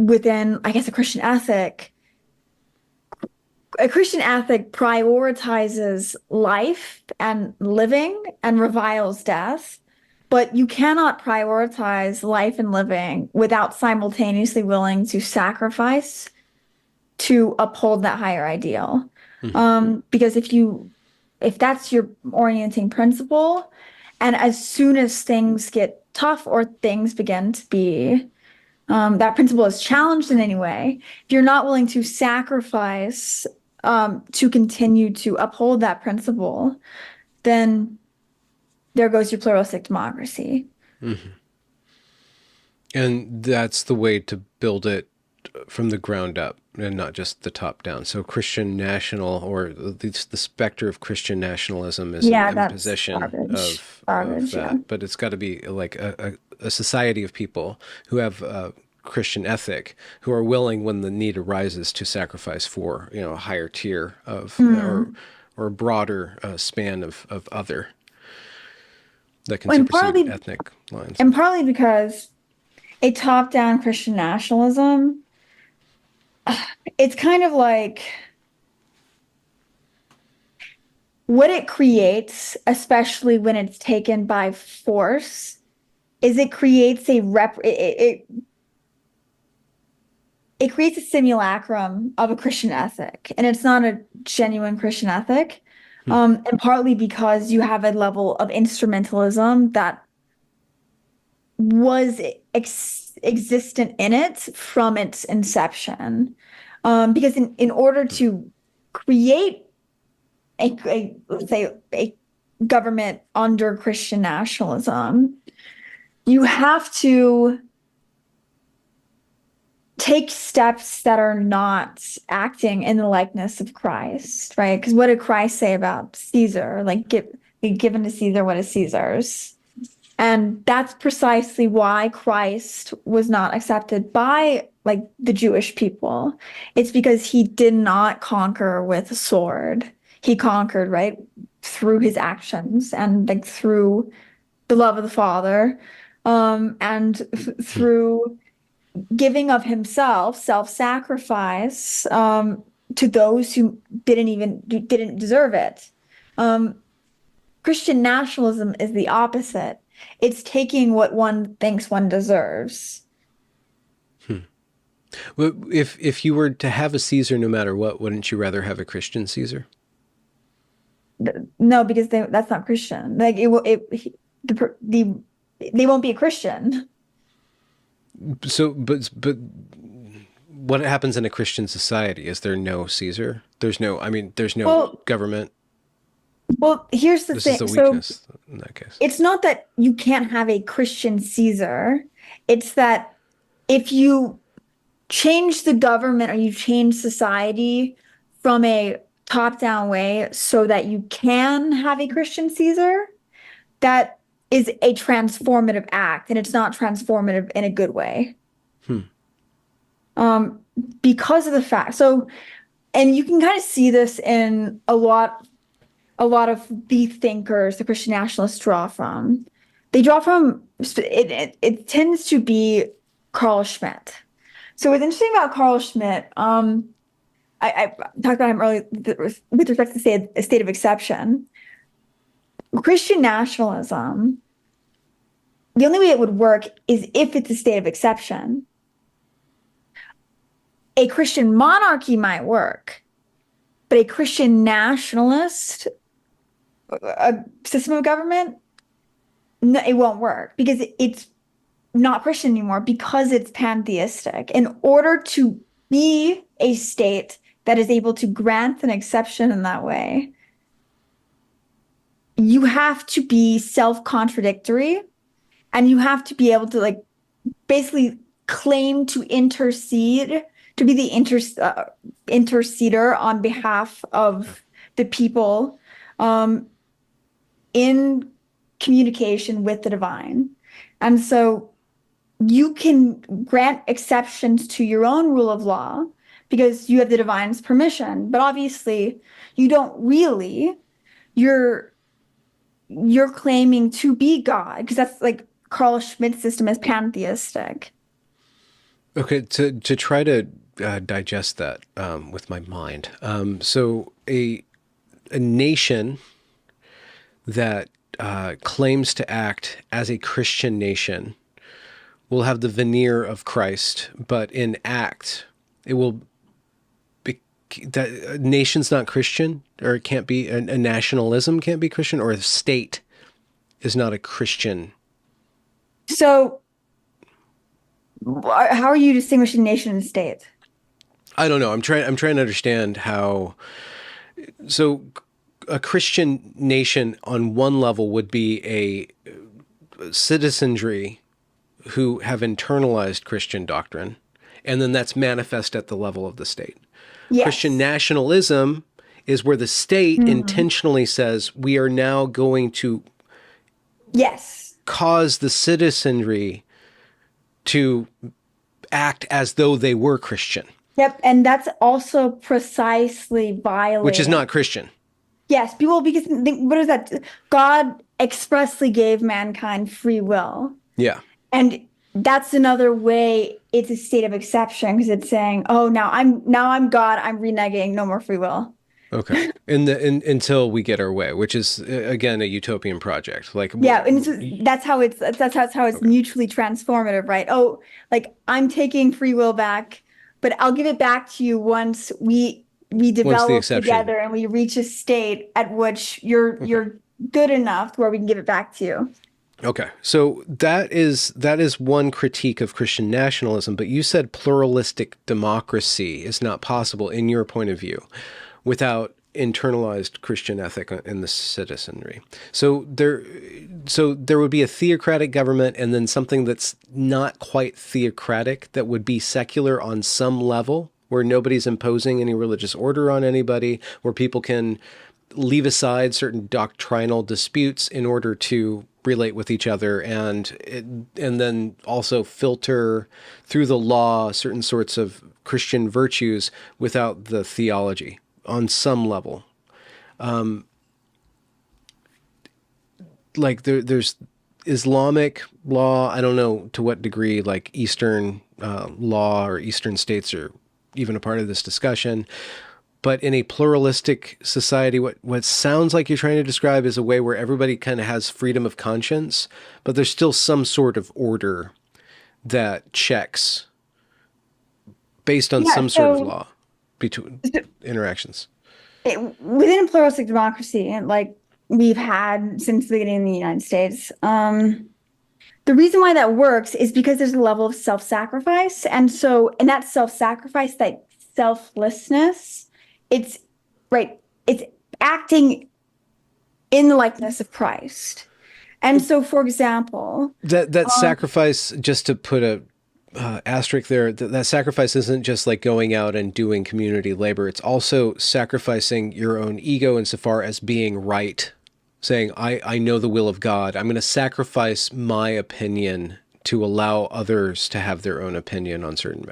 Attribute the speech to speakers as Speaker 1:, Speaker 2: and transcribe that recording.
Speaker 1: within, I guess, a Christian ethic prioritizes life and living and reviles death, but you cannot prioritize life and living without simultaneously willing to sacrifice to uphold that higher ideal.
Speaker 2: Hmm.
Speaker 1: Because if that's your orienting principle, and as soon as things get tough or things begin to be that principle is challenged in any way, if you're not willing to sacrifice to continue to uphold that principle, then there goes your pluralistic democracy.
Speaker 2: Hmm. And that's the way to build it from the ground up and not just the top down. So Christian national, or the specter of Christian nationalism, is an
Speaker 1: Yeah, that's
Speaker 2: imposition
Speaker 1: garbage.
Speaker 2: of
Speaker 1: Garbage, yeah.
Speaker 2: that. But it's got to be like a society of people who have Christian ethic, who are willing, when the need arises, to sacrifice for, a higher tier of,
Speaker 1: Mm.
Speaker 2: or a broader span of other that can
Speaker 1: And
Speaker 2: supersede
Speaker 1: partly
Speaker 2: ethnic lines.
Speaker 1: and partly because a top-down Christian nationalism, it's kind of like what it creates, especially when it's taken by force, is it creates a rep it creates a simulacrum of a Christian ethic, and it's not a genuine Christian ethic.
Speaker 2: Hmm.
Speaker 1: And partly because you have a level of instrumentalism that was existent in it from its inception. Because in order to create let's say a government under Christian nationalism, you have to take steps that are not acting in the likeness of Christ, right? Because what did Christ say about Caesar? Like, be given to Caesar what is Caesar's. And that's precisely why Christ was not accepted by like the Jewish people. It's because he did not conquer with a sword. He conquered, right, through his actions and like through the love of the Father, and
Speaker 2: Hmm.
Speaker 1: through giving of himself, self-sacrifice, to those who didn't deserve it. Um, Christian nationalism is the opposite. It's taking what one thinks one deserves.
Speaker 2: Hmm. Well, if you were to have a Caesar, no matter what, wouldn't you rather have a Christian Caesar?
Speaker 1: No, because that's not Christian. Like it will they won't be a Christian.
Speaker 2: So, but what happens in a Christian society? Is there no Caesar? There's no. I mean, there's no
Speaker 1: Well,
Speaker 2: government.
Speaker 1: here's the
Speaker 2: This is
Speaker 1: thing.
Speaker 2: the
Speaker 1: So
Speaker 2: weakness in that case.
Speaker 1: it's not that you can't have a Christian Caesar. It's that if you change the government or you change society from a top-down way so that you can have a Christian Caesar, that is a transformative act, and it's not transformative in a good way.
Speaker 2: Hmm.
Speaker 1: Um, because of the fact, so, and you can kind of see this in a lot of the thinkers the Christian nationalists draw from. They draw from it tends to be Carl Schmitt. So what's interesting about Carl Schmitt, I talked about him earlier with respect to say a state of exception. Christian nationalism, the only way it would work is if it's a state of exception. A Christian monarchy might work, but a Christian nationalist system of government, no, it won't work because it's not Christian anymore because it's pantheistic. In order to be a state that is able to grant an exception in that way, you have to be self-contradictory and you have to be able to like basically claim to intercede, to be the interceder on behalf of the people, um, in communication with the divine. And so you can grant exceptions to your own rule of law because you have the divine's permission, but obviously you don't really. You're you're claiming to be God because that's like Carl Schmitt's system is pantheistic.
Speaker 2: Okay, to try to digest that with my mind. So a nation that claims to act as a Christian nation will have the veneer of Christ, but in act, it will be that a nation's not Christian, or it can't be a nationalism can't be Christian, or a state is not a Christian.
Speaker 1: So, how are you distinguishing nation and state?
Speaker 2: I don't know. I'm trying to understand how. So, a Christian nation on one level would be a citizenry who have internalized Christian doctrine, and then that's manifest at the level of the state. Christian
Speaker 1: Yes.
Speaker 2: nationalism is where the state
Speaker 1: Mhm.
Speaker 2: intentionally says we are now going to
Speaker 1: Yes.
Speaker 2: cause the citizenry to act as though they were Christian,
Speaker 1: Yep. And that's also precisely
Speaker 2: which is
Speaker 1: violating.
Speaker 2: not Christian.
Speaker 1: Yes, people, because what is that? God expressly gave mankind free will.
Speaker 2: Yeah.
Speaker 1: And that's another way it's a state of exception because it's saying, oh, now I'm God, I'm reneging, no more free will.
Speaker 2: Okay. Until we get our way, which is again a utopian project. Like,
Speaker 1: Yeah, and that's how it's
Speaker 2: okay.
Speaker 1: mutually transformative, right? Oh, like I'm taking free will back, but I'll give it back to you once we
Speaker 2: Once the
Speaker 1: develop
Speaker 2: exception.
Speaker 1: together and we reach a state at which you're good enough to where we can give it back to you.
Speaker 2: Okay. So that is one critique of Christian nationalism, but you said pluralistic democracy is not possible in your point of view without internalized Christian ethic in the citizenry. So there would be a theocratic government and then something that's not quite theocratic that would be secular on some level where nobody's imposing any religious order on anybody, where people can leave aside certain doctrinal disputes in order to relate with each other and then also filter through the law certain sorts of Christian virtues without the theology on some level. Like there's Islamic law. I don't know to what degree like Eastern law or Eastern states are even a part of this discussion. But in a pluralistic society, what sounds like you're trying to describe is a way where everybody kind of has freedom of conscience, but there's still some sort of order that checks based on
Speaker 1: Yeah,
Speaker 2: some sort of
Speaker 1: so
Speaker 2: law between interactions.
Speaker 1: within a pluralistic democracy, and like we've had since the beginning of the United States, the reason why that works is because there's a level of self-sacrifice. And so, in that self-sacrifice, that selflessness, it's right, it's acting in the likeness of Christ. And so, for example,
Speaker 2: That sacrifice, just to put a asterisk there, that sacrifice isn't just like going out and doing community labor. It's also sacrificing your own ego insofar as being right, saying, I know the will of God. I'm going to sacrifice my opinion to allow others to have their own opinion on certain matters.